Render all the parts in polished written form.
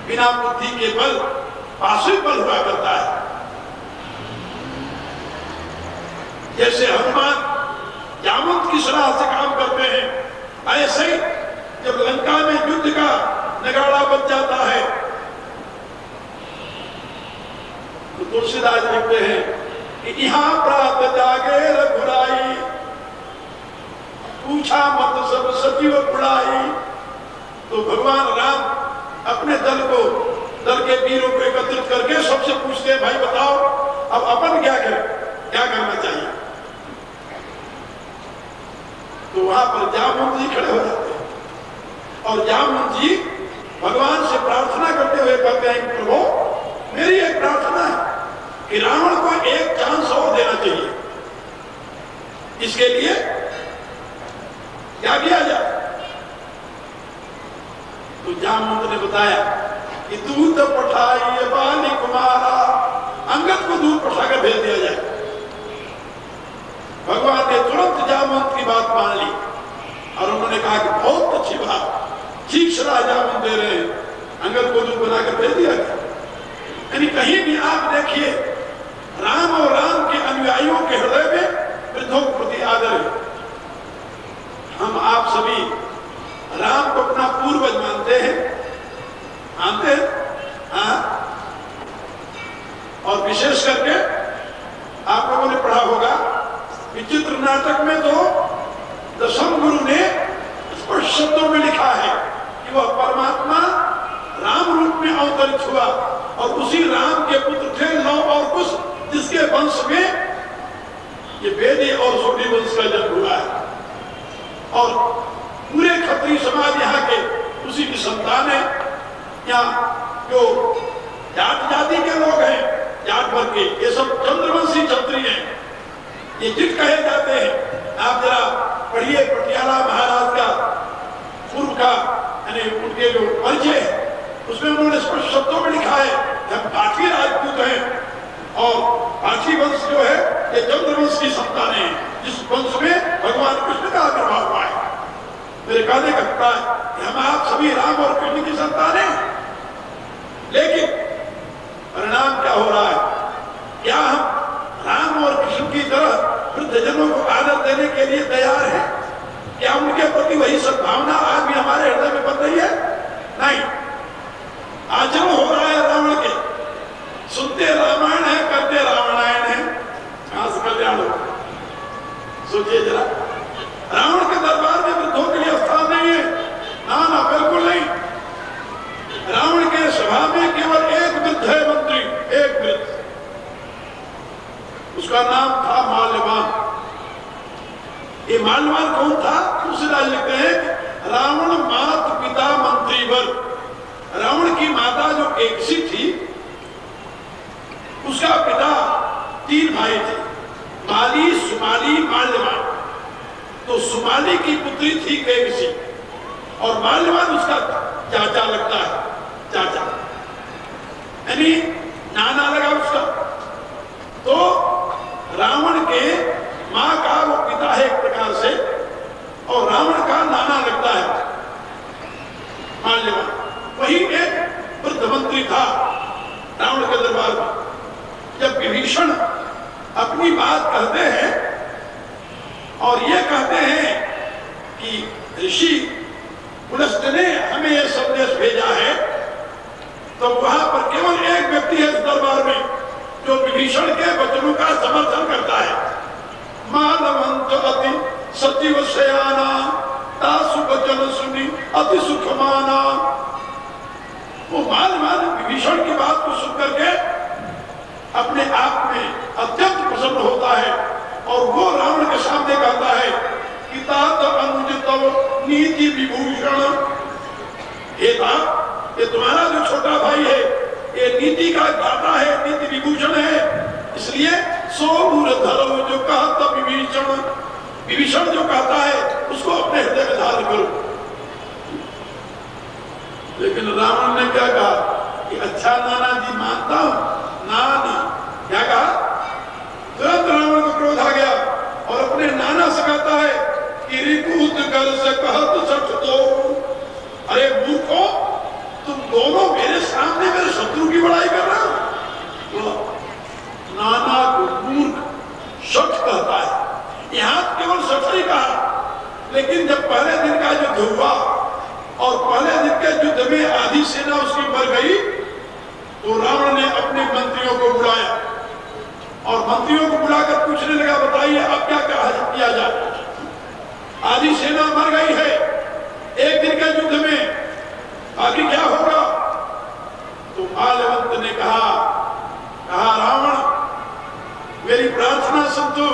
बिना बुद्धि के बल पाशविक बल हुआ करता है। जैसे हनुमान जामवंत की सलाह से काम करते हैं, ऐसे ही जब लंका में युद्ध का नगाड़ा बज जाता है तो तुलसीदास लिखते हैं कि यहाँ प्रात जागे रघुराई, पूछा मत सब सचिव बुढ़ाई। तो भगवान राम अपने दल के वीरों को एकत्रित करके सबसे पूछते हैं, भाई बताओ अब अपन क्या करें, क्या करना चाहिए। तो वहां पर जामवंत जी खड़े हो जाते हैं और जामवंत जी भगवान से प्रार्थना करते हुए कहते हैं, प्रभु मेरी एक प्रार्थना है कि रावण को एक चांस और देना चाहिए, इसके लिए क्या किया जाए। तो जामवंत ने बताया कि दूध पठाइए बाली कुमारा, अंगद को दूध पठाकर भेज दिया जाए। भगवान ने तुरंत जामवंत की बात मान ली और उन्होंने कहा कि बहुत अच्छी बात, ठीक सलाह जामवंत दे रहे हैं, अंगद को दूध बनाकर भेज दिया गया। यानी कहीं भी आप देखिए राम और राम के अनुयायियों के हृदय में वृद्धों के प्रति आदर है। हम आप सभी राम को अपना पूर्वज मानते हैं, मानते हैं, हाँ? और विशेष करके आप लोगों ने पढ़ा होगा विचित्र नाटक में तो दशम गुरु ने स्पष्ट शब्दों में लिखा है कि वह परमात्मा राम रूप में अवतरित हुआ और उसी राम के पुत्र थे लव और कुश, जिसके वंश में ये वेदी और सोडी वंश का जन्म हुआ है और पूरे क्षत्रिय समाज यहाँ के उसी की संतान है। यहाँ जो जाट जाति के लोग हैं, जाट वर्ग के, ये सब चंद्रवंशी क्षत्रिय हैं, ये जित कहे जाते हैं। आप जरा पढ़िए पटियाला महाराज का पूर्व का यानी उनके जो परिचय है उसमें उन्होंने स्पष्ट शब्दों में लिखा है कि हम पाठी राजपूत हैं और पाठी वंश जो है ये चंद्रवंश की संतानें हैं, जिस वंश में भगवान कृष्ण का आविर्भाव हुआ है। मेरे कहने का अभिप्राय कि हम आप सभी राम और कृष्ण की संतानें हैं, लेकिन परिणाम क्या हो रहा है? क्या हम राम और कृष्ण की तरह वृद्धजनों को आदर देने के लिए तैयार हैं? क्या उनके प्रति वही सद्भावना आज भी हमारे हृदय में बन रही है? नहीं, आचरण हो रहा है रावण के। सुनते रामायण है, करते रावणायण है, कहां से कल्याण हो? सोचिए जरा, रावण के दरबार में वृद्धों के लिए स्थान नहीं है, ना ना बिल्कुल नहीं। रावण के सभा में केवल एक वृद्ध है मंत्री, एक वृद्ध, उसका नाम था माल्यवान। ये माल्यवान कौन था? तुलसीदास लिखते हैं रावण मात पिता मंत्री वर्ग। रावण की माता जो केकसी थी, उसका पिता तीन भाई थे, माली, सुमाली, माल्यवान। तो सुमाली की पुत्री थी केकसी और माल्यवान उसका चाचा लगता है, चाचा यानी नाना लगा उसका। तो रावण के माँ का वो पिता है एक प्रकार से और रावण का नाना लगता है माल्यवान। वही एक वृद्ध मंत्री था रावण के दरबार में। जब विभीषण अपनी बात कहते हैं और ये कहते हैं कि ऋषि पुलस्त ने हमें यह संदेश भेजा है, तो वहां पर केवल एक व्यक्ति है इस दरबार में जो विभीषण के वचनों का समर्थन करता है। मालवंत अति सचिव शयाना, तासु वचन सुनी अति सुख माना। वो मालवान विभीषण की बात को सुन करके अपने आप में अत्यंत प्रसन्न होता है और वो रावण के सामने कहता है कि तात अनुज तव नीति विभूषण। ये था, ये तुम्हारा जो छोटा भाई है ये नीति का ज्ञाता है, नीति विभूषण है, इसलिए सोमूर धरो जो कहता विभीषण। विभीषण जो कहता है उसको अपने हृदय में धारण करो। लेकिन रावण ने क्या कहा कि अच्छा नाना जी मानता हूं, नाना क्या कहा? तुरंत रावण को क्रोध आ गया और अपने नाना से कहता है कि रिपुत कर से कहत सठ दो। अरे मूर्खों, तुम दोनों मेरे साथ हुआ और पहले दिन के युद्ध में आधी सेना उसकी मर गई, तो रावण ने अपने मंत्रियों को बुलाया और मंत्रियों को बुलाकर पूछने लगा, बताइए अब क्या किया जाए? आधी सेना मर गई है एक दिन के युद्ध में, आगे क्या होगा? तो माल्यवंत ने कहा रावण मेरी प्रार्थना सुन तू।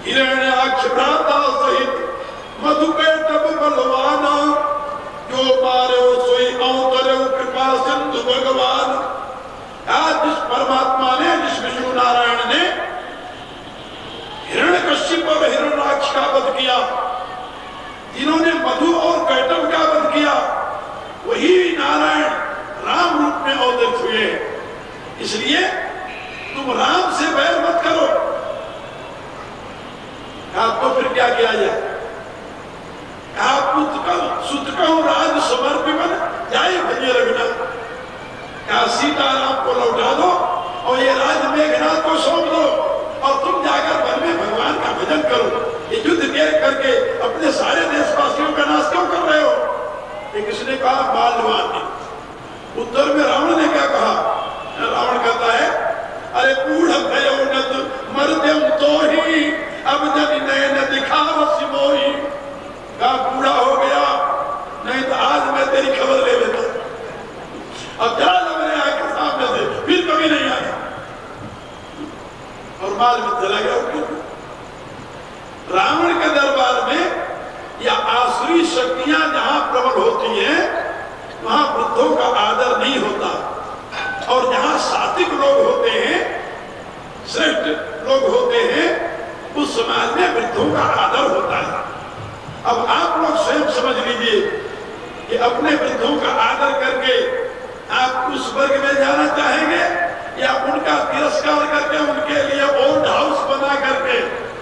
हिरण्याक्ष भ्राता सहित मधुकैटभ बलवान, जो मारे सोई अवतरे कृपा सिंधु भगवान। आज जिस परमात्मा ने, जिस विष्णु नारायण ने हिरण्यकश्यप और हिरण्याक्ष का वध किया, जिन्होंने मधु और कैटभ का वध किया, वही नारायण राम रूप में अवतरित हुए। इसलिए तुम राम से बैर मत करो। आपको फिर क्या किया जाए? आप सुत कहो राज समर्पित जाए भजे रघुनाथ। क्या सीताराम को लौटा दो और ये राज मेघनाथ को सौंप दो और तुम जाकर वन में भगवान का भजन करो। ये युद्ध करके अपने सारे देशवासियों का नाश क्यों कर रहे हो? ये किसने कहा? माल्यवान ने। उत्तर में रावण ने क्या कहा? रावण कहता है, अरे बूढ़ भयो नत मर्दम तो ही अब जब नयन दिखावसी मोही। कहा बूढ़ा हो गया, नहीं तो आज मैं तेरी खबर ले लेता। अब चला जा मेरे आंख के सामने से, फिर कभी नहीं आया। और माल में चला गया। रावण के दरबार में या आसुरी शक्तियां जहां प्रबल होती हैं, वहां वृद्धों का आदर नहीं होता, और जहां सात्विक लोग होते हैं, श्रेष्ठ लोग होते हैं, उस समाज में वृद्धों का आदर होता है। अब आप लोग स्वयं समझ लीजिए कि अपने वृद्धों का आदर करके आप उस वर्ग में जाना चाहेंगे या उनका तिरस्कार करके उनके लिए ओल्ड हाउस बना करके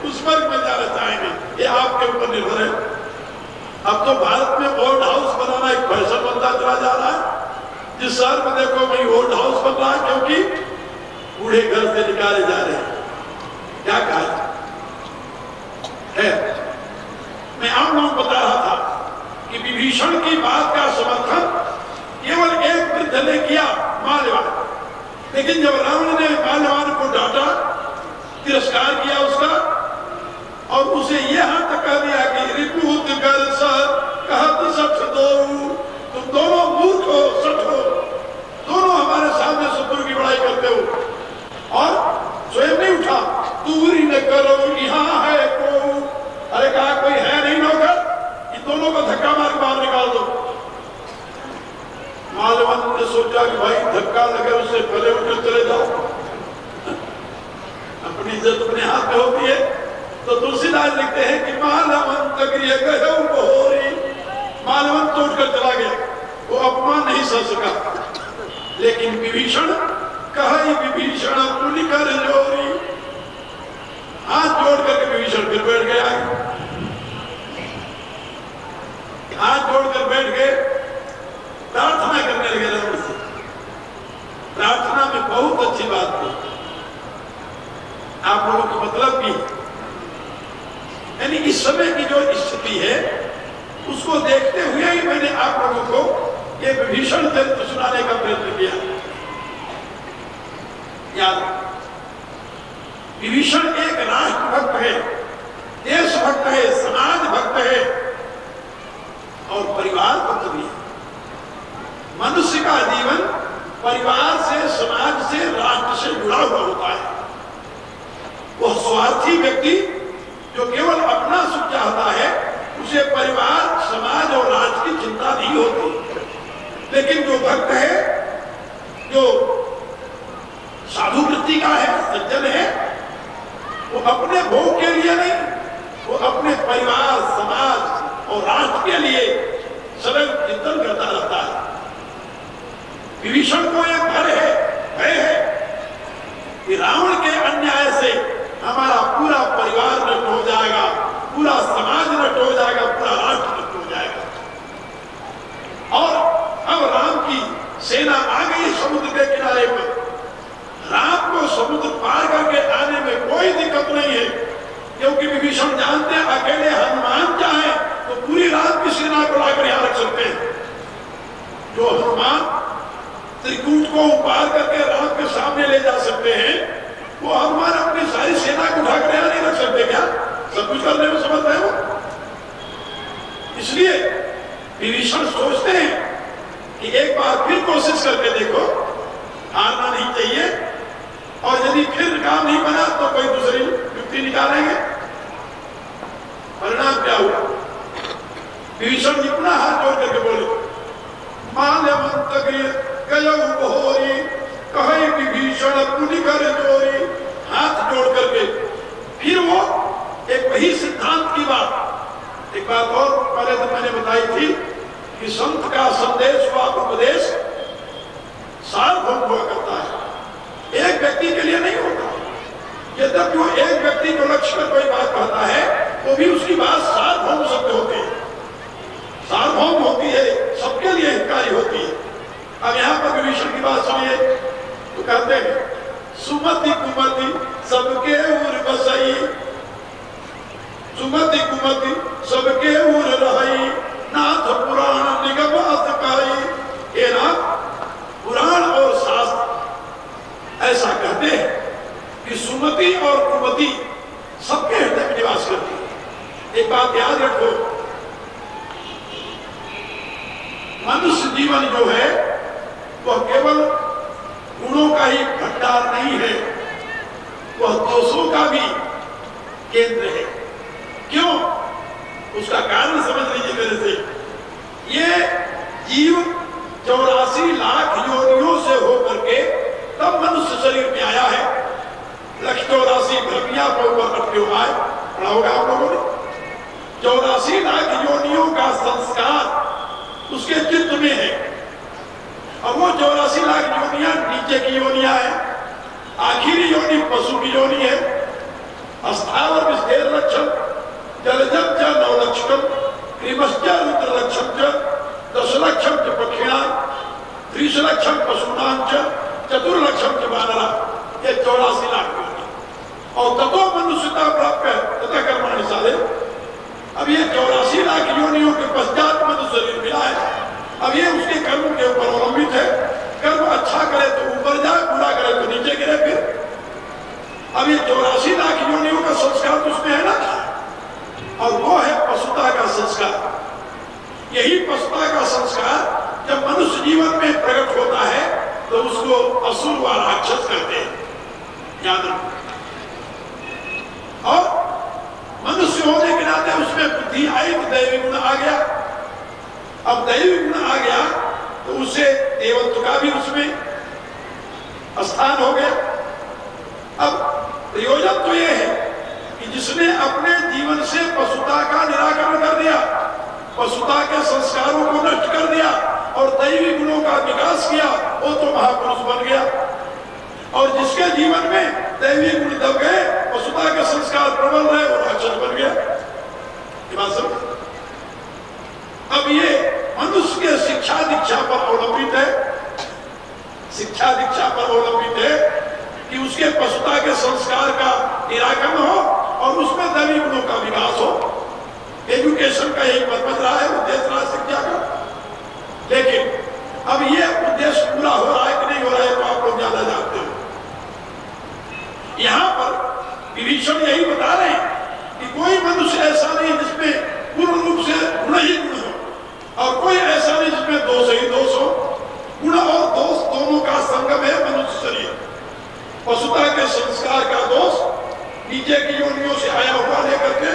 उस वर्ग में जाना चाहेंगे, ये आपके ऊपर निर्भर है। अब तो भारत में ओल्ड हाउस बनाना एक फैशन बनता चला जा रहा है। जिस शहर में देखो वही ओल्ड हाउस बन रहा है, क्योंकि बूढ़े घर से निकाले जा रहे हैं। क्या कहा है? मैं आप लोगों को बता रहा था कि विभीषण की बात का समर्थन केवल एक वृद्ध ने किया, माल्यवान। लेकिन जब रावण ने माल्यवान को डांटा, तिरस्कार किया उसका, और उसे यह हाथ तक कह दिया कि रिपुत कर सर कहत सठ दो, तुम दोनों मूर्ख हो, सठ हो, दोनों हमारे सामने शत्रु की बड़ाई करते हो। और स्वयं नहीं उठा, दूरी न करो यहाँ है को। अरे कहा कोई है नहीं नौकर, इन दोनों को धक्का मार के बाहर निकाल दो। माल्यवंत ने सोचा कि भाई धक्का लगे उससे पहले उठ चले जाओ, अपनी इज्जत अपने हाथ में होती है। तो तुलसीदास लिखते हैं कि माल्यवंत माल्यवंत तो उठकर चला गया, वो अपमान नहीं सह सका। लेकिन विभीषण कहा, विभीषण पुनि कर जोरी, हाथ जोड़ करके विभीषण फिर बैठ गया। हाथ जोड़कर बैठ गए, प्रार्थना करने लगे रावण से। प्रार्थना में बहुत अच्छी बात थी, आप लोगों को मतलब की, यानी इस समय की जो स्थिति है उसको देखते हुए ही मैंने आप लोगों को ये विभीषण चरित्र सुनाने का प्रयत्न किया। याद, विभीषण एक राष्ट्र भक्त है, देश भक्त है, समाज भक्त है और परिवार भक्त भी है। मनुष्य का जीवन परिवार से, समाज से, राष्ट्र से जुड़ा हुआ होता है। वह स्वार्थी व्यक्ति जो केवल अपना सुख चाहता है, उसे परिवार, समाज और राष्ट्र की चिंता नहीं होती। लेकिन जो भक्त है, जो साधु वृत्ति का है, सज्जन है, वो अपने भोग के लिए नहीं, वो अपने परिवार, समाज और राष्ट्र के लिए सदैव चिंतन करता रहता है। विभीषण को एक भय है कि रावण के अन्याय से हमारा पूरा परिवार नष्ट हो जाएगा, पूरा समाज नष्ट हो जाएगा, पूरा राष्ट्र नष्ट हो जाएगा। और अब राम की सेना आ गई समुद्र के किनारे पर। राम को समुद्र पार करके आने में कोई दिक्कत नहीं है, क्योंकि विभीषण जानते हैं पार करके राम के सामने ले जा सकते हैं, वो हनुमान अपनी सारी सेना को उठाकर यहां नहीं रख सकते क्या? सब कुछ करने में समर्थ है वो। इसलिए विभीषण सोचते हैं कि एक बार फिर कोशिश करके देखो, हारना नहीं चाहिए, और यदि फिर काम नहीं बना तो कोई दूसरी युक्ति निकालेंगे। परिणाम क्या हुआ? विभीषण जी पुनः हाथ जोड़ करके बोले, माल्यवंत गयऊ बहोरी, कहे विभीषण पुनि कर जोरी। हाथ जोड़ करके फिर वो एक वही सिद्धांत की बात, एक बात और पहले तो मैंने बताई थी कि संत का संदेश व उपदेश सार्वभौम हुआ करता है, एक व्यक्ति के लिए नहीं होता। यद्यपि वो एक व्यक्ति को लक्ष्य कर कोई बात कहता है, वो भी उसकी बात सार्वभौम शब्द होती है, सार्वभौम होती है, सबके लिए हितकारी होती है। अब यहाँ पर विभीषण की बात सुनिए तो कहते हैं, सुमति कुमति सबके उर बसई, सुमति कुमति सबके उर रही, नाथ पुराण निगम असकाई। ये नाथ पुराण और शास्त्र ऐसा कहते हैं कि सुमति और कुमति सबके हृदय में निवास करती है। एक बात याद रखो, मनुष्य जीवन जो है वह केवल गुणों का ही भंडार नहीं है, वह दोषों का भी केंद्र है। क्यों? उसका कारण समझ लीजिए मेरे से। ये जीव 84 लाख योनियों से होकर के तब मनुष्य शरीर में आया है। 184 भ्रमिया पर ऊपर करते हुए आए, पढ़ा होगा आप लोगों ने। 84 लाख योनियों का संस्कार उसके चित्त में है, और वो 84 लाख योनियां नीचे की योनियां है। आखिरी योनि पशु की योनि है। अस्थावर विस्तेर लक्षण जलजम च 9 लक्षण, कृमश्च रुद्र लक्षण च 10 लक्षण च पक्षिणां, 30 लक्षण पशूनां च 4 लक्षण च वानरा। ये 84 लाख योनि, और ततो मनुष्यता प्राप्य तथा कर्माणि साधे। अब ये 84 लाख योनियों के पश्चात मनुष्य शरीर मिला है। अब ये उसके कर्म के ऊपर अवलंबित है। कर्म अच्छा करे तो ऊपर जाए, बुरा करे तो नीचे गिरे। फिर अब ये 84 लाख योनियों का संस्कार तो उसमें है ना, और वो है पशुता का संस्कार। यही पशुता का संस्कार जब मनुष्य जीवन में प्रकट होता है तो उसको असुर व राक्षस कहते हैं, याद रखो। और मनुष्य होने के नाते उसमें बुद्धि आई तो दैवी गुण आ गया। अब दैवी गुण आ गया तो उसे देवत्व का भी उसमें स्थान हो गया। अब प्रयोजन तो यह है कि जिसने अपने जीवन से पशुता का निराकरण कर दिया, पशुता के संस्कारों को नष्ट कर दिया और दैवी गुणों का विकास किया, वो तो महापुरुष बन गया। और जिसके जीवन में दैवी गुण दब गए, पशुता के संस्कार प्रबल रहे, वो राक्षस बन गया। अब ये मनुष्य के शिक्षा दीक्षा पर अवलंबित है, शिक्षा दीक्षा पर अवलंबित है कि उसके पशुता के संस्कार का निराकरण हो और उसमें दैवी गुणों का विकास हो। एजुकेशन का यही पर्पज रहा है, उद्देश्य रहा शिक्षा का। लेकिन अब ये उद्देश्य पूरा हो रहा है कि नहीं हो रहा है तो आप लोग ज्यादा जानते हो। यहाँ पर विभीषण यही बता रहे हैं कि कोई मनुष्य ऐसा नहीं जिसमें पूर्ण रूप से गुण ही गुण हो, और कोई ऐसा नहीं जिसमें दोष ही दोष हो। गुण और दोष दोनों का संगम है मनुष्य शरीर। पशुता के संस्कार का दोष नीचे की योनियों से आया हुआ लेकर के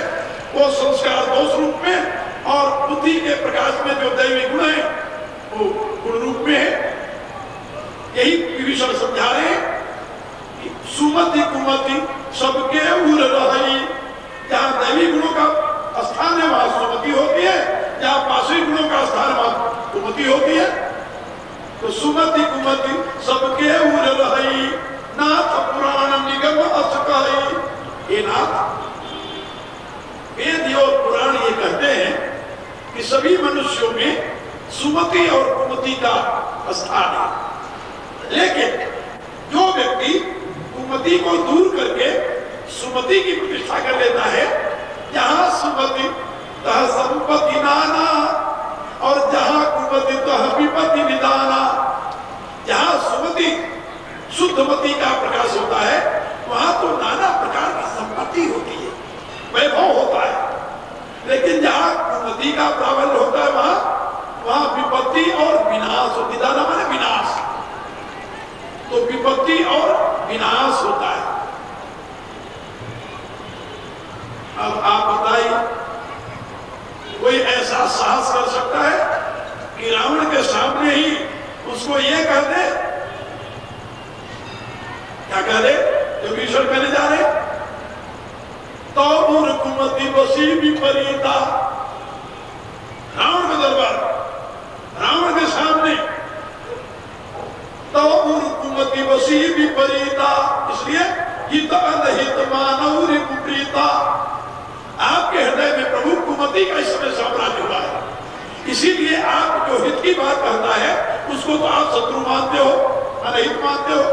वो संस्कार दोष रूप में, और बुद्धि के प्रकाश में जो दैवी गुण है वो गुण रूप में है। यही विभीषण समझा रहे हैं कि सुमति कुमति सबके उर रही। जहाँ दैवी गुणों का स्थान है वहां सुमति होती है, जहाँ पाशवी गुणों का स्थान वहां कुमति होती है। तो सुमति कुमति सबके उर रही, नाथ पुराण निगम असकाई। ये नाथ वेद और पुराण ये कहते हैं कि सभी मनुष्यों में सुमति और कुमति का स्थान है। लेकिन जो व्यक्ति कुमति को दूर करके सुमति की प्रतिष्ठा कर लेता है, जहां सुमति तह संपत्ति नाना और जहां कुमति तह विपत्ति निदाना। जहां सुमति शुद्धमती का प्रकाश होता है, वहां तो नाना प्रकार की संपत्ति होती है, वैभव होता है। लेकिन जहां कुमति का प्राबल्य होता है वहां विपत्ति और विनाश होती है। माने विनाश, तो विपत्ति और विनाश होता है। अब आप बताइए, कोई ऐसा साहस कर सकता है कि रावण के सामने ही उसको ये कह दे, क्या कह दे, जो ईश्वर कहने जा रहे, तो कुमति बसी विपरीता। रावण का दरबार, रावण के सामने तो कुमति बसी विपरीता, इसलिए हित अनहित मानव रिपुप्रीता। आपके हृदय में प्रभु कुमति का इस समय साम्राज्य हुआ है, इसीलिए आप जो हित की बात कहता है उसको तो आप शत्रु मानते हो, अनहित मानते हो,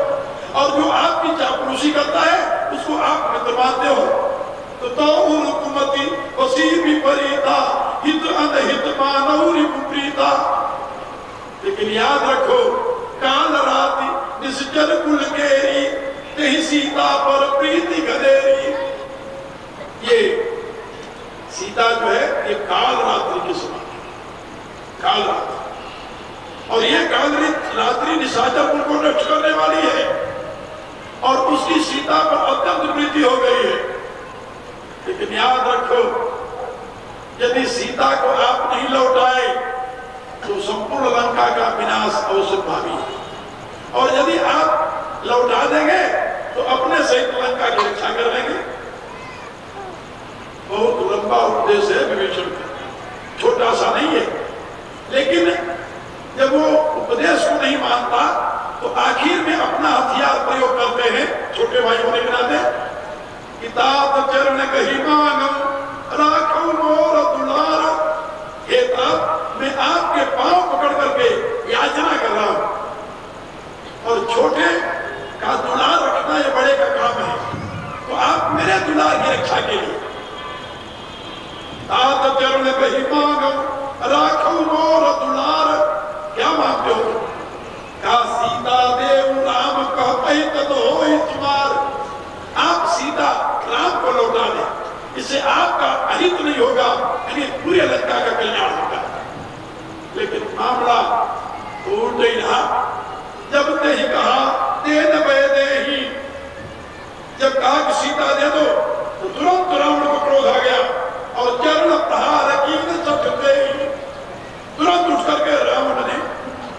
और जो आपकी चापलूसी करता है उसको आप मित्र मानते हो। तो कुमति बसी विपरीता, हित अनहित मानव रिपुप्रीता। लेकिन याद रखो, काल राति निश्चर कुल केरी, तेहि सीता पर प्रीति गदेरी। ये सीता जो है ये काल रात्रि के समान, काल रात्रि, और ये काल रात्रि निशाचर कुल को नष्ट करने वाली है, और उसकी सीता पर अत्यंत प्रीति हो गई है। लेकिन याद रखो, यदि सीता को आप नहीं लौटाए तो संपूर्ण लंका का विनाश अवश्य भावी है, और यदि आप लौटा देंगे तो अपने सहित लंका की रक्षा कर लेंगे। बहुत लंबा उपदेश है विभीषण का, छोटा सा नहीं है। लेकिन जब वो उपदेश को नहीं मानता तो आखिर में अपना हथियार प्रयोग करते हैं, छोटे भाई होने के नाते, कि तात चरण कही मांगम राखो मोर दुलार। हे तात, मैं आपके पांव पकड़ करके याचना कर रहा हूं, और छोटे का दुलार रखना ये बड़े का काम है, तो आप मेरे दुलार की रक्षा के लिए तात चरण कही मांगम राखो मोर दुलार। क्या मांगते हो? का सीता देव राम कहते तद होई तुम्हार। आप सीता राम को लौटा दें, इससे आपका अहित नहीं होगा, यानी पूरे लंका का कल्याण होगा। लेकिन मामला उल्ट ही रहा। जब ते ही कहा दे दे ही, जब कहा कि सीता दे दो तो तुरंत रावण को क्रोध आ गया, और चरण प्रहार की तुरंत उठ करके रावण ने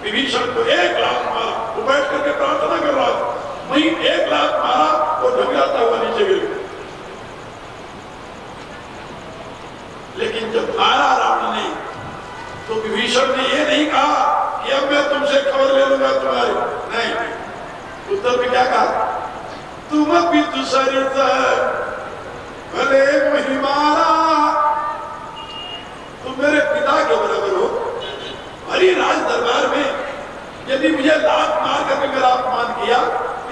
विभीषण को एक लात मारा। वो बैठ करके प्रार्थना कर रहा था, वही एक लात मारा और ढंगाता हुआ नीचे गिर गया। लेकिन जब मारा रावण ने तो विभीषण ने ये नहीं कहा कि अब मैं तुमसे खबर ले लूंगा तुम्हारी, नहीं। उत्तर में क्या कहा? तुम पितु सरित भले महिमारा, तुम मेरे पिता के बराबर हो। भरी राज दरबार में यदि मुझे लात मार करके मेरा अपमान किया,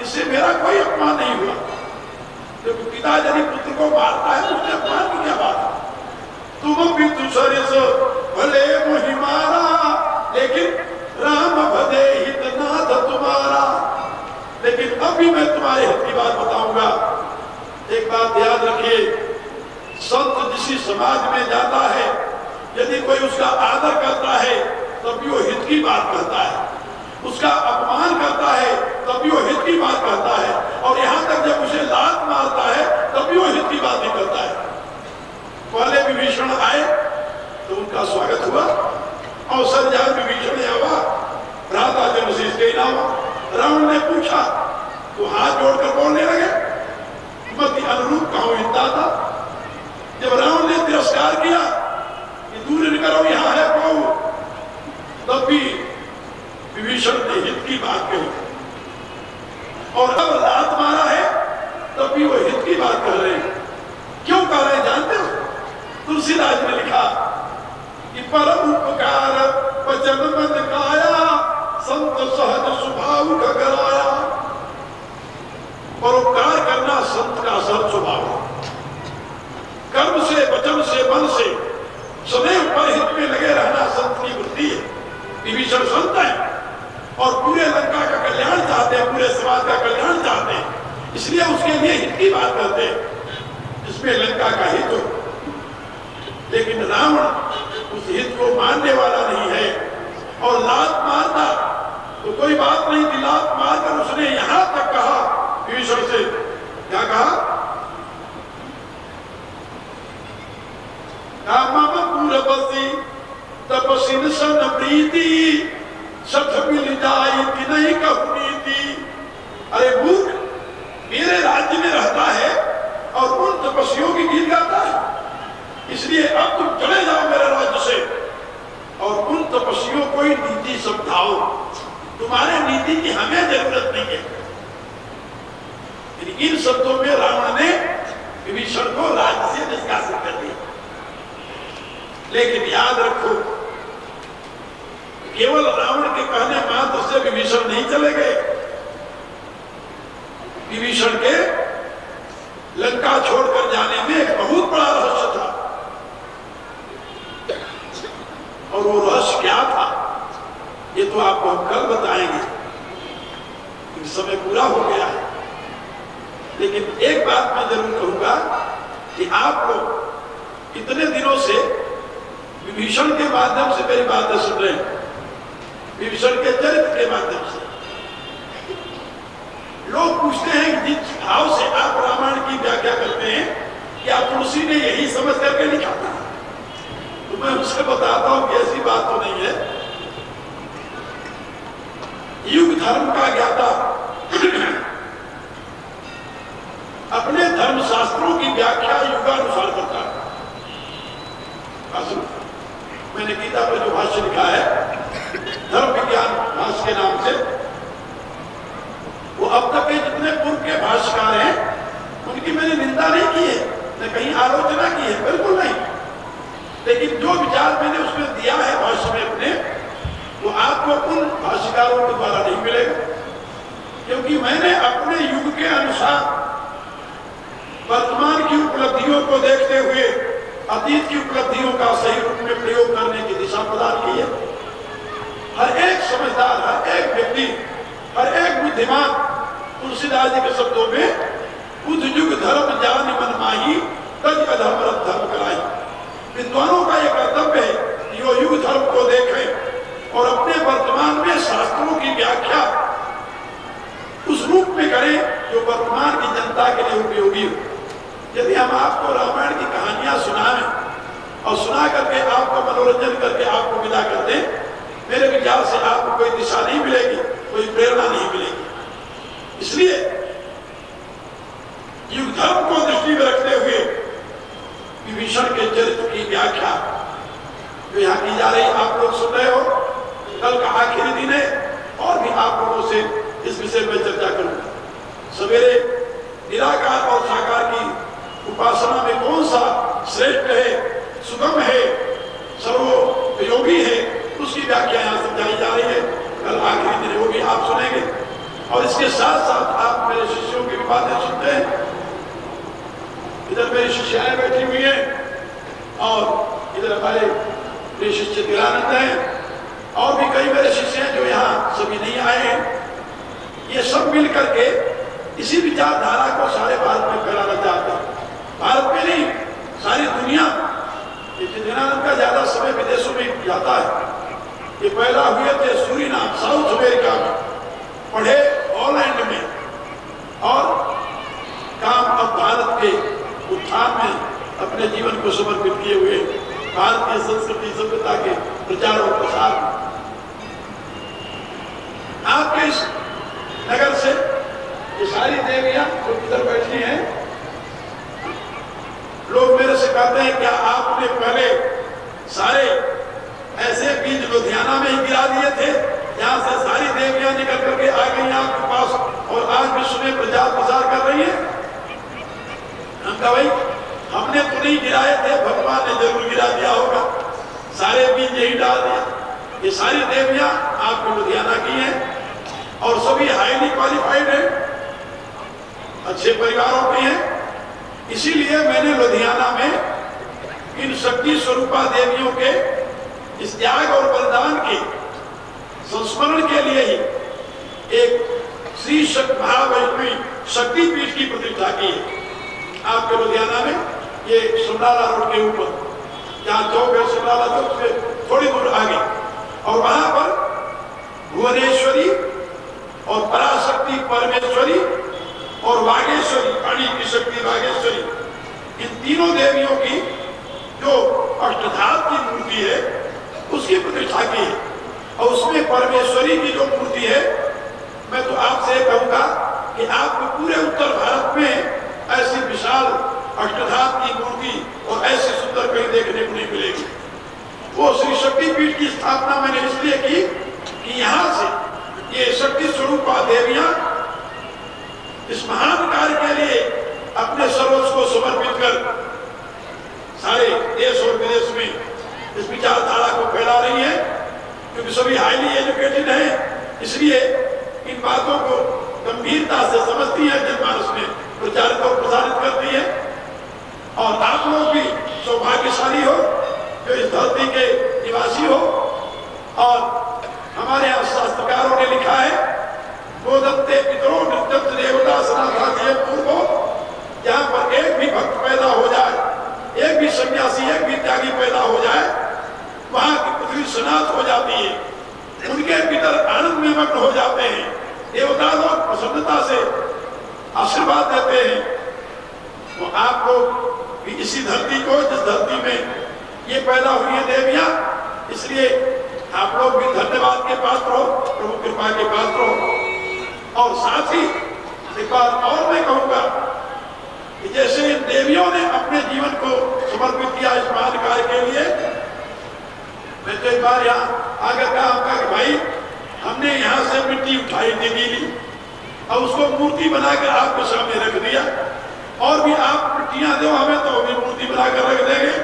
इससे मेरा कोई अपमान नहीं हुआ। जब पिता यदि पुत्र को मारता है तो उसने अपमान की क्या बात है? तुम भी दूसरे से भले महिमारा, लेकिन राम भदे हित नाथ तुम्हारा। लेकिन अभी मैं तुम्हारे हित की बात बताऊंगा। एक बात याद रखिए, संत जिस समाज में जाता है, यदि कोई उसका आदर करता है तभी वो हित की बात कहता है, उसका अपमान करता है तभी वो हित की बात कहता है, और यहाँ तक जब उसे लात मारता है तभी वो हित की बात नहीं करता है। पहले विभीषण आए तो उनका स्वागत हुआ, अवसर जहां विभीषण आवा भ्राता जन के नावा। रावण ने पूछा तो हाथ जोड़कर बोलने लगे, मत अनुरूप कहूं हिंदा था। जब रावण ने तिरस्कार किया कि दूर करो यहाँ है पाऊ, तब भी विभीषण ने हित की बात कही, और अब लात मारा है तब भी वो हित की बात कर रहे हैं। क्यों कर रहे हैं जानते हो? तुलसीदास ने लिखा कि परम उपकार वचन मन काया, संत सहज स्वभाव का कराया। परोपकार करना संत का सहज स्वभाव है। कर्म से, वचन से, मन से सदैव परहित में लगे रहना संत की वृत्ति है। विभीषण संत है, और पूरे लंका का कल्याण चाहते हैं, पूरे समाज का कल्याण चाहते हैं, इसलिए उसके लिए हित की बात करते हैं जिसमें लंका का हित हो। लेकिन रावण उस हित को मानने वाला नहीं है और लात मारता तो कोई बात नहीं थी, लात मारकर उसने यहां तक कहा विभीषण से, क्या कहा, पूर्वसी तपसिन सन प्रीति सठ मिल जाए कि नहीं कहनीति। अरे मूर्ख, मेरे राज्य में रहता है और उन तपस्वियों की गीत गाता है, इसलिए अब तुम चले जाओ मेरे राज्य से और उन तपस्वियों को ही नीति समझाओ, तुम्हारे नीति की हमें जरूरत नहीं है। इन शब्दों में रावण ने विभीषण को राज्य से निष्कासित कर दिया। लेकिन याद रखो, केवल रावण के कहने मात्र से विभीषण नहीं चले गए। विभीषण के लंका छोड़कर जाने में एक बहुत बड़ा रहस्य था और वो रहस्य क्या था ये तो आपको हम कल बताएंगे, समय पूरा हो गया है। लेकिन एक बात मैं जरूर कहूंगा कि आप लोग इतने दिनों से विभीषण के माध्यम से मेरी बातें सुन रहे हैं, विभीषण के चरित्र के माध्यम से। लोग पूछते हैं कि जिस भाव से आप रामायण की व्याख्या करते हैं क्या तुलसी ने यही समझ करके लिखा था? तो मैं उससे बताता हूं कि ऐसी बात तो नहीं है। युग धर्म का ज्ञाता अपने धर्म शास्त्रों की व्याख्या युगानुसार करता है। मैंने गीता पर जो भाष्य लिखा है धर्म विज्ञान भाष्य के नाम से, वो अब तक के जितने पूर्व के भाष्यकार हैं उनकी मैंने निंदा नहीं की है, न कहीं आलोचना की है, बिल्कुल नहीं। लेकिन जो विचार मैंने उसमें दिया है भाष्य में अपने, वो आपको उन भाष्यकारों के द्वारा नहीं मिलेगा, क्योंकि मैंने अपने युग के अनुसार वर्तमान की उपलब्धियों को देखते हुए अतीत की उपलब्धियों का सही रूप में प्रयोग करने की दिशा प्रदान की है। हर एक समझदार, हर एक व्यक्ति, हर एक बुद्धिमान, तुलसीदास जी के शब्दों में बुद्ध युग धर्म जान मन माही तज अधर्म धर्म कराई। विद्वानों का यह कर्तव्य है कि वो युग धर्म को देखें और अपने वर्तमान में शास्त्रों की व्याख्या उस रूप में करें जो वर्तमान की जनता के लिए उपयोगी हो। यदि हम आपको रामायण की कहानियां सुनाएं और सुना करके आपको मनोरंजन करके आपको विदा कर दें, मेरे विचार से आपको कोई दिशा नहीं मिलेगी, कोई प्रेरणा नहीं मिलेगी। इसलिए युग धर्म को दृष्टि में रखते हुए विभीषण के चरित्र की व्याख्या जो यहाँ की जा रही आप लोग सुन रहे हो। कल का आखिरी दिन है और भी आप लोगों से इस विषय में चर्चा करूंगा। सवेरे निराकार और साकार की उपासना में कौन सा श्रेष्ठ है, सुगम है, सर्वोपयोगी है, उसकी व्याख्या यहाँ समझाई जा रही है। कल आखिरी दिन वो भी आप सुनेंगे और इसके साथ साथ आप मेरे शिष्यों की भी बातें सुनते हैं। इधर मेरी शिष्याएं बैठी हुई हैं और इधर हमारे मेरे शिष्य तिरानंद हैं और भी कई मेरे शिष्य हैं जो यहाँ सभी नहीं आए हैं। ये सब मिल करके इसी विचारधारा को सारे भारत में फैलाना चाहते हैं। भारत में नहीं, सारी दुनिया। जितेंद्रानंद का ज्यादा समय विदेशों में जाता है। ये पैदा हुए थे सूरीनाम, साउथ अमेरिका में, पढ़े हॉलैंड में और काम अब भारत के उत्थान में अपने जीवन को समर्पित किए हुए भारत की संस्कृति सभ्यता के प्रचार और प्रसार में। आपके इस नगर से ये सारी देवियां जो इधर बैठी हैं, लोग मेरे से कहते हैं क्या आपने पहले सारे ऐसे बीज लुधियाना में ही गिरा दिए थे जहां से सारी देवियां निकल करके आ गई आपके पास और आज विश्व में प्रचार प्रसार कर रही है? हम कहा भाई हमने तो नहीं गिराए थे, भगवान ने जरूर गिरा दिया होगा, सारे बीज यही डाल दिया। ये सारी देवियां आपके लुधियाना की हैं और सभी हाईली क्वालिफाइड हैं, अच्छे परिवारों की हैं। इसीलिए मैंने लुधियाना में इन शक्ति स्वरूपा देवियों के इस त्याग और बलिदान की संस्मरण के लिए ही एक श्री महावैष्णवी शक्तिपीठ की प्रतिष्ठा की है आपके लुधियाना में, ये समराला रोड के ऊपर, जहाँ चौक है समराला चौक से थोड़ी दूर आगे, और वहां पर भुवनेश्वरी और पराशक्ति परमेश्वरी और वागेश्वरी, पानी की शक्ति वागेश्वरी, इन तीनों देवियों की जो अष्टधात की मूर्ति है उसकी प्रतिष्ठा की है। और उसमें परमेश्वरी की जो मूर्ति है, मैं तो आपसे कहूंगा कि आपको पूरे उत्तर भारत में ऐसी विशाल अष्टधात की मूर्ति और ऐसी सुंदर कहीं देखने को नहीं मिलेगी। वो श्री शक्तिपीठ की स्थापना मैंने इसलिए की कि यहाँ से ये शक्ति स्वरूपा देवियां इस महान कार्य के लिए अपने सर्वस्व को समर्पित कर सारे देश और विदेश में इस विचारधारा को फैला रही है, क्योंकि सभी हाईली एजुकेटेड हैं, इसलिए इन बातों को गंभीरता से समझती है, जनमानस में प्रचारित और प्रसारित करती है। और आप लोग भी सौभाग्यशाली हो जो इस धरती के निवासी हो। और हमारे यहाँ शास्त्रकारों ने लिखा है, गोदत्ते पितरो नृत्यंत देवता सनातन पूर्वो, जहाँ पर एक भी भक्त पैदा हो जाए, एक भी सन्यासी, एक भी त्यागी पैदा हो जाए, वहां की पृथ्वी सनात हो जाती है, उनके भीतर आनंद में मग्न हो जाते हैं, देवता लोग प्रसन्नता से आशीर्वाद देते हैं। तो आप लोग भी इसी धरती को, जिस धरती में ये पैदा हुई है देवियां, इसलिए आप लोग भी धन्यवाद के पात्र हो, प्रभु कृपा के पात्र हो। और साथ ही एक बात और मैं कहूंगा कि जैसे इन देवियों ने अपने जीवन को समर्पित किया इस महान कार्य के लिए, मैं तो एक बार यहाँ आकर कहा कि भाई हमने यहाँ से मिट्टी उठाई थी गीली और उसको मूर्ति बनाकर आपके सामने रख दिया, और भी आप मिट्टियां दो हमें तो भी मूर्ति बनाकर रख देंगे।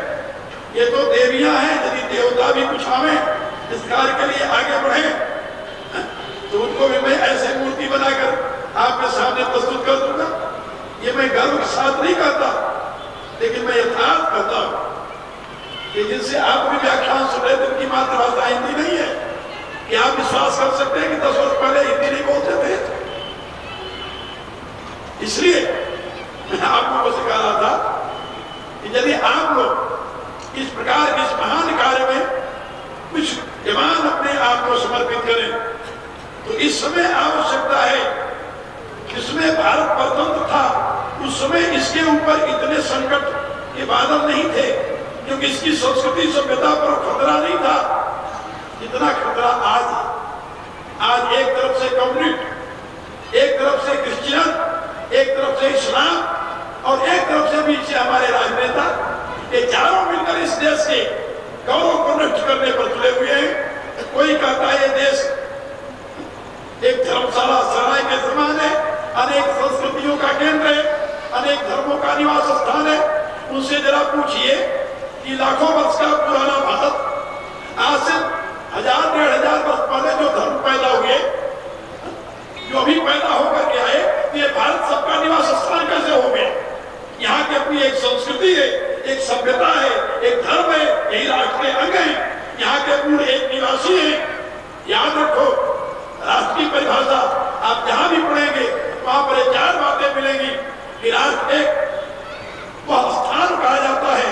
ये तो देवियां हैं, यदि देवता भी कुछ हमें इस कार्य के लिए आगे बढ़े तो उनको भी मैं ऐसे मूर्ति बनाकर आपके सामने प्रस्तुत कर दूंगा। ये मैं गर्व के साथ नहीं करता, लेकिन मैं यथार्थ करता हूं कि जिनसे आप भी व्याख्यान सुन रहे थे, उनकी मातृभाषा हिंदी नहीं है, कि आप विश्वास कर सकते हैं कि 10 वर्ष पहले हिंदी नहीं बोलते थे। इसलिए मैं आप लोगों को सिखा रहा था कि यदि आप लोग इस प्रकार के इस महान कार्य में कुछ जवान अपने आप को समर्पित करें, तो इस समय आवश्यकता है, जिसमें भारत परतंत्र था उस समय इसके ऊपर इतने संकट के बादल नहीं थे, क्योंकि इसकी संस्कृति सभ्यता पर खतरा नहीं था जितना खतरा आज एक तरफ से कम्युनिस्ट, एक तरफ से क्रिश्चियन, एक तरफ से इस्लाम और एक तरफ से बीच से हमारे राजनेता, ये चारों मिलकर इस देश के गौरव को नष्ट करने पर तुले हुए हैं। कोई कहता है ये देश एक धर्मशाला सराय के समान है, अनेक संस्कृतियों का केंद्र है, अनेक धर्मों का निवास स्थान है। उनसे जरा पूछिए कि लाखों वर्ष का पुराना भारत, आज से 1000-1500 वर्ष पहले जो धर्म पैदा हुए, जो अभी पैदा होकर के आए, ये भारत सबका निवास स्थान कैसे हो गया? यहाँ की अपनी एक संस्कृति है, एक सभ्यता है, एक धर्म है, यही राष्ट्र के अंग है, यहाँ के पूर्ण एक निवासी है। याद रखो, राष्ट्र की परिभाषा आप जहां भी पढ़ेंगे वहां पर 4 बातें मिलेंगी कि राष्ट्र एक वह स्थान कहा जाता है,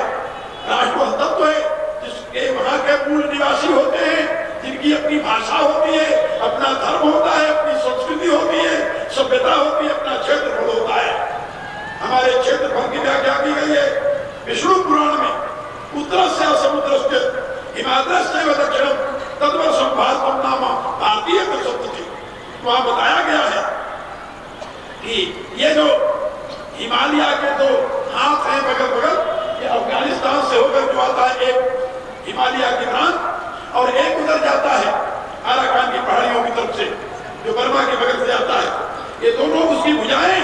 राष्ट्र वह तत्व है जिसके वहां के मूल निवासी होते हैं, जिनकी अपनी भाषा होती है, अपना धर्म होता है, अपनी संस्कृति होती है, सभ्यता होती है, अपना क्षेत्रफल होता है। हमारे क्षेत्रफल की व्याख्या की गई है विष्णु पुराण में, उत्तरस्य समुद्रस्य हिमाद्रस्य दक्षिणम तद्वर्षम भारतम नाम भारतीय सप्तति। वहां बताया गया है कि ये जो हिमालय के दो हाथ हैं बगल बगल, ये अफगानिस्तान से होकर जो आता है एक हिमालय की प्रांत, और एक उधर जाता है आराकान की पहाड़ियों की तरफ से जो बर्मा के बगल से आता है। ये दोनों उसकी भुजाएं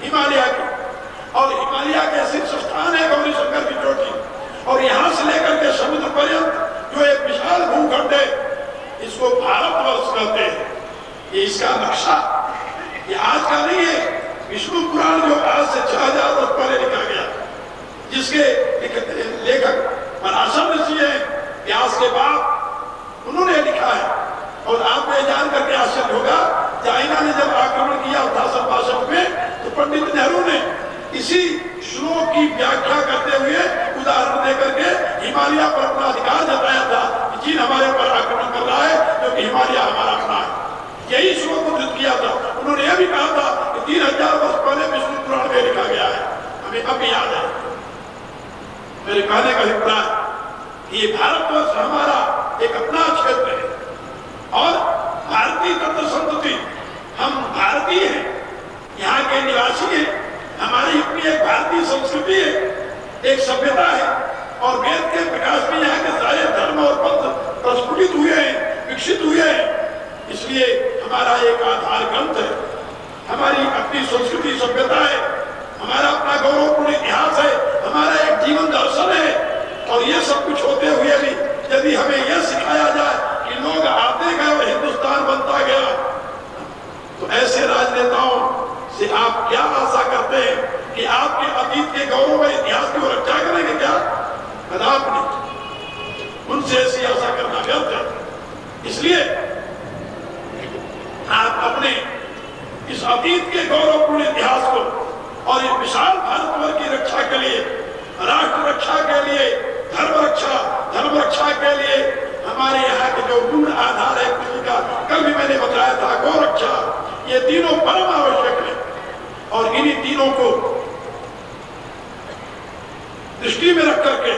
हिमालय की, और हिमालय के शीर्ष स्थान है गौरी शंकर की चोटी, और यहाँ से लेकर के समुद्र पर्यंत जो एक विशाल भूखंड है, इसको भारतवर्ष कहते हैं। ये इसका नक्शा ये आज का नहीं है, विष्णु पुराण जो आज से 6000 वर्ष पहले लिखा गया, जिसके लेखक पराशर ऋषि है, व्यास के बाप, उन्होंने लिखा है। और आप आपको ये जान करके आश्चर्य होगा, चाइना ने जब आक्रमण किया था 1962 में, तो पंडित नेहरू ने इसी श्लोक की व्याख्या करते हुए उदाहरण देकर के हिमालय पर अपना अधिकार जताया था कि चीन हमारे पर आक्रमण कर रहा है, क्योंकि हिमालय हमारा अपना है। यही श्लोक उद्धृत किया था। उन्होंने यह भी कहा था कि 3000 वर्ष पहले विष्णु पुराण में लिखा गया है, हमें अब याद है। मेरे कहने का अभिप्राय कि ये भारतवर्ष हमारा एक अपना क्षेत्र है और भारतीय तत्व संतति, हम भारतीय हैं, यहाँ के निवासी हैं, हमारी अपनी एक भारतीय संस्कृति है, एक सभ्यता है और वेद के प्रकाश में यहाँ के सारे धर्म और पंथ प्रस्फुटित हुए हैं, विकसित हुए हैं। इसलिए हमारा एक आधार ग्रंथ है, हमारी अपनी संस्कृति सभ्यता है, हमारा अपना गौरवपूर्ण इतिहास है, हमारा एक जीवन दर्शन है। और ये सब कुछ होते हुए भी यदि हमें यह सिखाया जाए कि लोग आते गए और हिंदुस्तान बनता गया, तो ऐसे राजनेताओं से आप क्या आशा करते हैं कि आपके अतीत के गौरव व इतिहास की रक्षा करेंगे? क्या कदापि नहीं। उनसे ऐसी आशा करना व्यर्थ है। इसलिए आप अपने इस अतीत के गौरवपूर्ण इतिहास को और इस विशाल भारतवर्ष की रक्षा के लिए, राष्ट्र रक्षा के लिए, धर्म रक्षा के लिए हमारे यहाँ के जो मूल आधार है कृषि का, कल भी मैंने बताया था, गौ रक्षा, ये तीनों परम आवश्यक है। और इन्हीं तीनों को दृष्टि में रख करके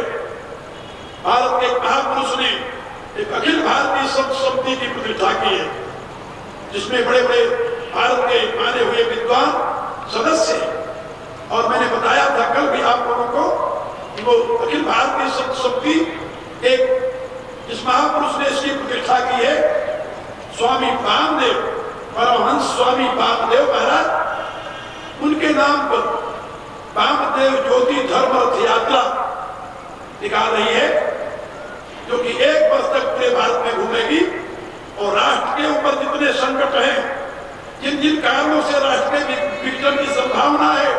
भारत के महापुरुष ने एक अखिल भारतीय संत समिति की प्रतिष्ठा की है, जिसमें बड़े बड़े भारत के माने हुए विद्वान सदस्य हैं। और मैंने बताया था कल भी आप लोगों को कि वो अखिल भारतीय संत समिति एक जिस महापुरुष ने इसकी प्रतिष्ठा की है, स्वामी वामदेव, परमहंस स्वामी वामदेव महाराज, उनके नाम पर वामदेव ज्योति धर्म रथ यात्रा निकाल रही है, जो कि 1 वर्ष तक पूरे भारत में घूमेगी। और राष्ट्र के ऊपर जितने संकट हैं, जिन जिन कारणों से राष्ट्र के विघटन की संभावना है,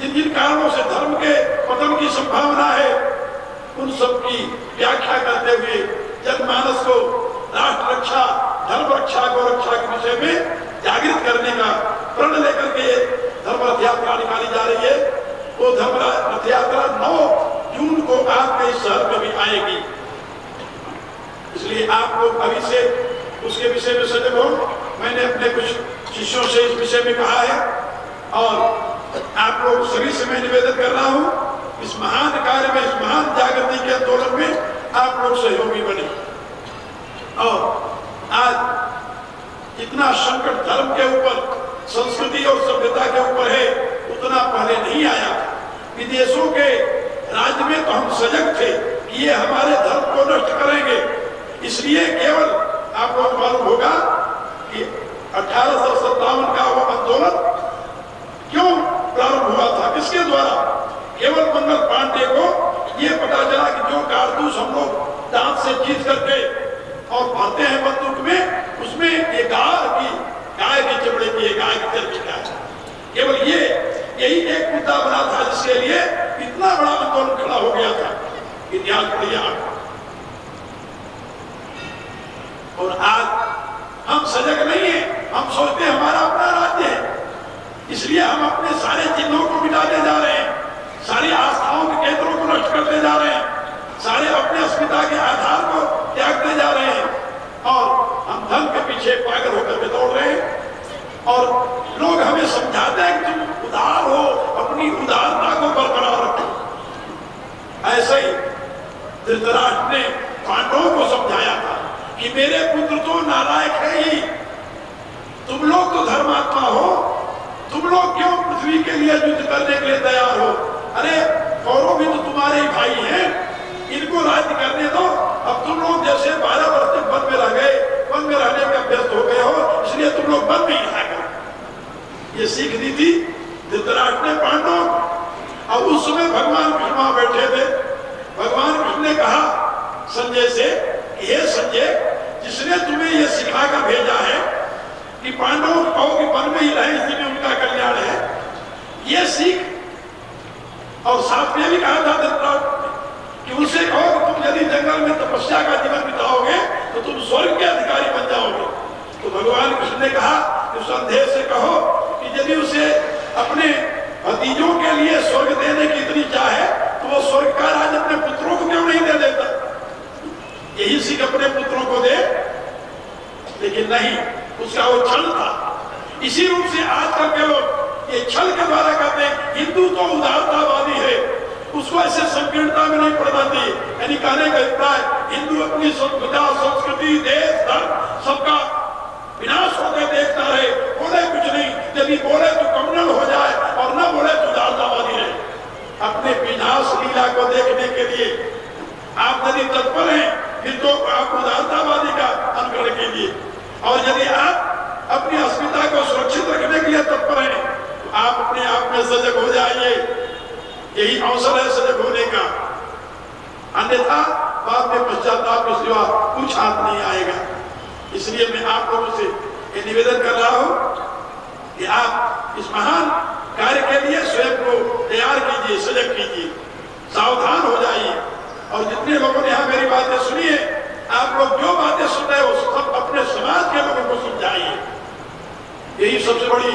जिन जिन कारणों से धर्म के पतन की संभावना है, उन सब की व्याख्या करते हुए जनमानस को राष्ट्र रक्षा, धर्म रक्षा, गौ रक्षा के विषय में जागृत करने का प्रण लेकर के धर्म रथ यात्रा निकाली जा रही है। वो धर्म रथ यात्रा 9 जून को आपके इस शहर में भी आएगी। इसलिए आप लोग अभी से उसके विषय में सजग हो। मैंने अपने कुछ शिष्यों से इस विषय में कहा है और आप लोग सभी से मैं निवेदन कर रहा हूं, इस महान कार्य में, इस महान जागृति के आंदोलन में आप लोग सहयोगी बने। और आज इतना संकट धर्म के ऊपर, संस्कृति और सभ्यता के ऊपर है, उतना पहले नहीं आया। विदेशों के राज्य में तो हम सजग थे कि ये हमारे धर्म को नष्ट करेंगे, इसलिए केवल आप लोग मालूम होगा कि 1857 का वो आंदोलन क्यों प्रारंभ हुआ था, किसके द्वारा? केवल मंगल पांडे को ये पता चला कि जो कारतूस हम लोग दांत से जीत करके और भरते हैं बंदूक में, उसमें ये गाय के चमड़े की, गाय की चर्बी का है। केवल यही एक मुद्दा बना था जिसके लिए इतना बड़ा आंदोलन खड़ा हो गया था। इतिहास पढ़िए आप। और आज हम सजग नहीं है, हम सोचते हैं हमारा अपना राज्य है, इसलिए हम अपने सारे चिन्हों को मिटाते जा रहे हैं, सारी आस्थाओं के केंद्रों को नष्ट करते जा रहे हैं, सारे अपने अस्मिता के आधार को त्यागते जा रहे हैं और हम धन के पीछे पागल होकर के दौड़ रहे हैं। और लोग हमें समझाते हैं कि तुम उदार हो, अपनी उदारता को बरकरार रखो। ऐसे ही धृतराष्ट्र ने पांडवों को समझाया था कि मेरे पुत्र तो नालायक है ही, तुम लोग तो धर्मात्मा हो, तुम लोग क्यों पृथ्वी के लिए युद्ध करने के लिए तैयार हो? अरे कौरव भी तो तुम्हारे ही भाई हैं, इनको राज्य करने दो। अब तुम लोग जैसे 12 वर्ष तक वन में रह गए, वन में रहने का अभ्यस्त हो गए हो, इसलिए तुम लोग वन में ही रह गए। ये सीख दी थी धृतराष्ट्र ने पांडव। अब उस समय भगवान कृष्ण वहां बैठे थे। भगवान कृष्ण ने कहा संजय से, हे संजय, जिसने तुम्हें यह सिखाकर भेजा है कि पांडवों को कहो कि वन में ही रहे, इसी में उनका कल्याण है, ये सीख। और साथ में भी कहा था धृतराष्ट्र कि उनसे कहो कि तुम यदि जंगल में तपस्या का जीवन बिताओगे तो तुम स्वर्ग के अधिकारी बन जाओगे। यही सीख अपने पुत्रों को दे, लेकिन नहीं, उसका वो छल था। इसी रूप से आजकल के लोग ये छल के द्वारा कहते हैं हिंदू तो उदारतावादी है, उसको ऐसे संकीर्णता में नहीं पड़ती। यानी कहने का अभिप्राय हिंदू अपनी सभ्यता, संस्कृति, देश, धर्म सबका विनाश होकर देखता रहे, बोले कुछ नहीं, यदि बोले तो कम्युनल हो जाए और न बोले तो उदारतावादी रहे। अपने विनाश लीला को देखने के लिए आप यदि तत्पर हैं, फिर तो आप उदारतावादी का अनुकरण कीजिए, और यदि आप अपनी अस्मिता को सुरक्षित रखने के लिए तत्पर हैं, तो आप अपने आप में सजग हो जाइए। यही अवसर है सजग होने का, अन्यथा बाद में पश्चाताप के सिवा कुछ हाथ नहीं आएगा। इसलिए मैं आप लोगों से ये निवेदन कर रहा हूं कि आप इस महान कार्य के लिए स्वयं को तैयार कीजिए, सजग कीजिए, सावधान हो जाइए। और जितने लोगों ने यहाँ मेरी बातें सुनी है, आप लोग जो बातें सुन रहे हो सब अपने समाज के लोगों को समझाइए। यही सबसे बड़ी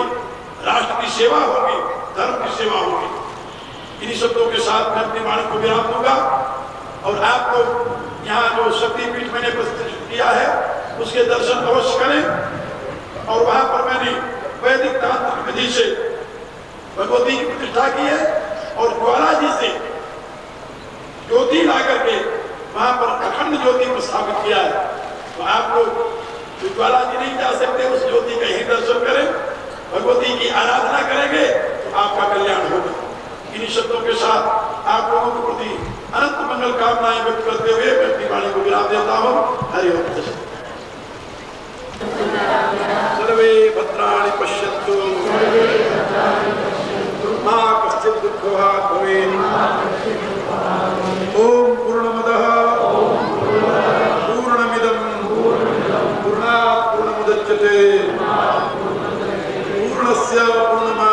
राष्ट्र की सेवा होगी, धर्म की सेवा होगी। इन्हीं शब्दों के साथ मैं अपनी वाणी को विराम दूंगा, और आप लोग यहाँ जो शक्तिपीठ मैंने प्रस्तुत किया है उसके दर्शन अवश्य करें। और वहां पर मैंने वैदिक तांत्रिक विधि से भगवती की प्रतिष्ठा की है, और ज्वाला जी से ज्योति ला करके वहां पर अखंड ज्योति को स्थापित किया है। तो आप लोग जो ज्वाला जी नहीं जा सकते, उस ज्योति का ही दर्शन करें, भगवती की आराधना करेंगे तो आपका कल्याण होगा। इन्हीं शब्दों के साथ आप लोगों के प्रति अनंत मंगल कामनाएं व्यक्त करते हुए मैं अपनी वाणी को विराम देता हूँ। हरि ओम। सर्वे भद्राणि पश्यन्तु मा कश्चित् दुःखभाग् भवेत्। ओम पूर्णमदः पूर्णमिदं पूर्णात् पूर्णमुदच्यते पूर्णस्य पूर्णमादाय